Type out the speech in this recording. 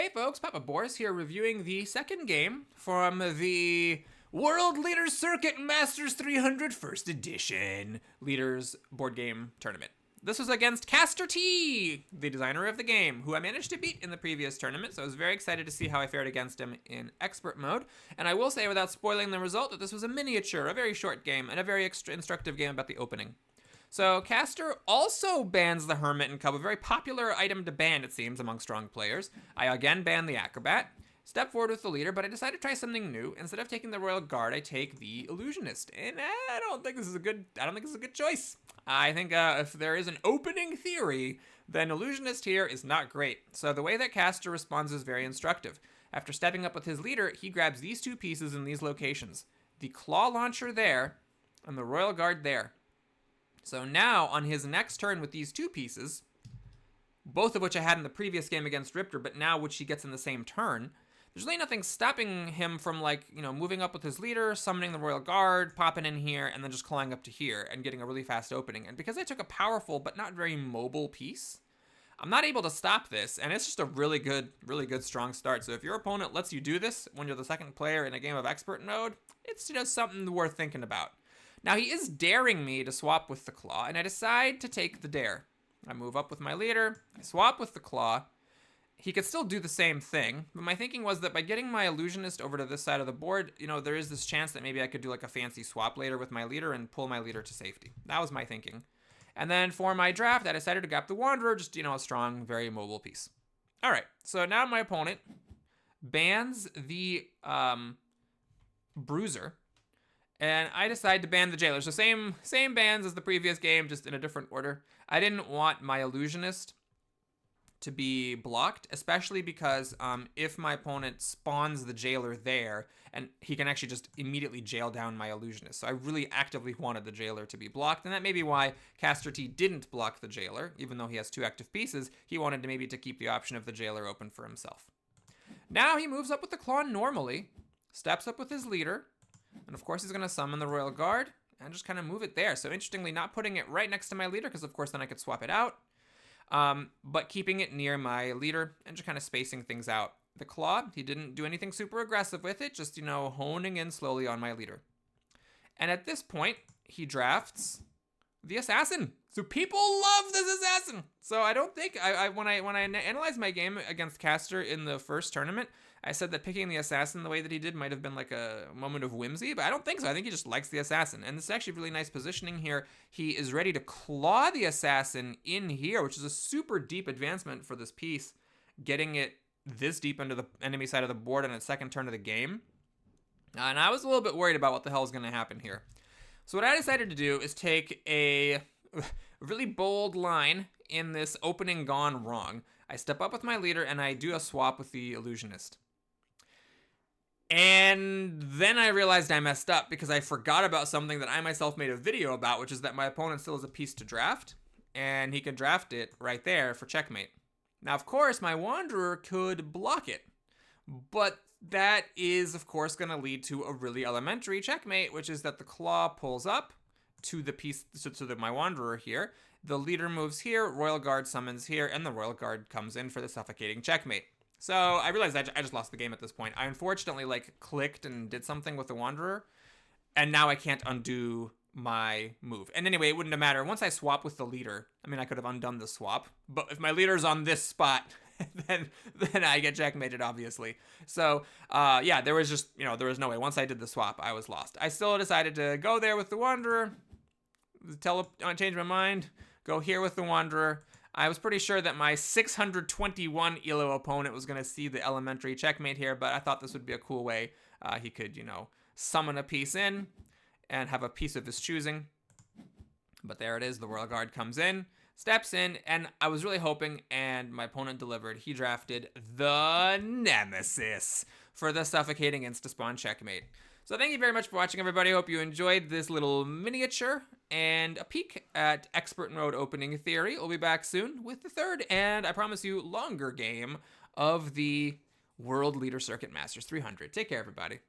Hey folks, Papa Boris here reviewing the second game from the World Leaders Circuit Masters 300 First Edition Leaders board game tournament. This was against CastorT, the designer of the game, who I managed to beat in the previous tournament, so I was very excited to see how I fared against him in expert mode. And I will say, without spoiling the result, that this was a miniature, a very short game, and a very instructive game about the opening. So Castor also bans the Hermit and Cub, a very popular item to ban, it seems, among strong players. I again ban the Acrobat, step forward with the leader, but I decided to try something new. Instead of taking the Royal Guard, I take the Illusionist, and I don't think this is a good choice. I think if there is an opening theory, then Illusionist here is not great. So the way that Castor responds is very instructive. After stepping up with his leader, he grabs these two pieces in these locations: the Claw Launcher there, and the Royal Guard there. So now, on his next turn with these two pieces, both of which I had in the previous game against Riptor, but now which he gets in the same turn, there's really nothing stopping him from, moving up with his leader, summoning the Royal Guard, popping in here, and then just clawing up to here and getting a really fast opening. And because I took a powerful but not very mobile piece, I'm not able to stop this, and it's just a really good, strong start. So if your opponent lets you do this when you're the second player in a game of expert mode, it's just something worth thinking about. Now, he is daring me to swap with the Claw, and I decide to take the dare. I move up with my leader, I swap with the Claw. He could still do the same thing, but my thinking was that by getting my Illusionist over to this side of the board, there is this chance that maybe I could do like a fancy swap later with my leader and pull my leader to safety. That was my thinking. And then for my draft, I decided to grab the Wanderer, just, a strong, very mobile piece. All right, so now my opponent bans the Bruiser, and I decide to ban the Jailer. So same bans as the previous game, just in a different order. I didn't want my Illusionist to be blocked, especially because if my opponent spawns the Jailer there, and he can actually just immediately jail down my Illusionist. So I really actively wanted the Jailer to be blocked, and that may be why CastorT didn't block the Jailer, even though he has two active pieces. He wanted to keep the option of the Jailer open for himself. Now he moves up with the Claw normally, steps up with his leader, and of course he's going to summon the Royal Guard and just kind of move it there. So interestingly, not putting it right next to my leader, because of course then I could swap it out, but keeping it near my leader and just kind of spacing things out. The Claw, he didn't do anything super aggressive with it, just, honing in slowly on my leader. And at this point, he drafts the Assassin. So people love this Assassin. So I don't think, when I analyzed my game against Castor in the first tournament, I said that picking the Assassin the way that he did might have been like a moment of whimsy, but I don't think so. I think he just likes the Assassin. And this is actually really nice positioning here. He is ready to claw the Assassin in here, which is a super deep advancement for this piece, getting it this deep into the enemy side of the board on its second turn of the game. And I was a little bit worried about what the hell is going to happen here. So what I decided to do is take a really bold line in this opening gone wrong. I step up with my leader and I do a swap with the Illusionist. And then I realized I messed up because I forgot about something that I myself made a video about, which is that my opponent still has a piece to draft, and he can draft it right there for checkmate. Now, of course, my Wanderer could block it, but that is, of course, going to lead to a really elementary checkmate, which is that the Claw pulls up to the piece, to my Wanderer here. The leader moves here, Royal Guard summons here, and the Royal Guard comes in for the suffocating checkmate. So I realized I just lost the game at this point. I unfortunately clicked and did something with the Wanderer, and now I can't undo my move. And anyway, it wouldn't have mattered. Once I swap with the leader, I could have undone the swap, but if my leader's on this spot, then I get checkmated, obviously. So yeah, there was no way. Once I did the swap, I was lost. I still decided to go there with the Wanderer, change my mind, go here with the Wanderer. I was pretty sure that my 621 ELO opponent was going to see the elementary checkmate here, but I thought this would be a cool way. He could, summon a piece in and have a piece of his choosing. But there it is. The Royal Guard comes in, steps in, and I was really hoping, and my opponent delivered. He drafted the Nemesis for the suffocating insta-spawn checkmate. So thank you very much for watching, everybody. I hope you enjoyed this little miniature and a peek at expert mode opening theory. We'll be back soon with the third, and I promise you, longer game of the World Leader Circuit Masters 300. Take care, everybody.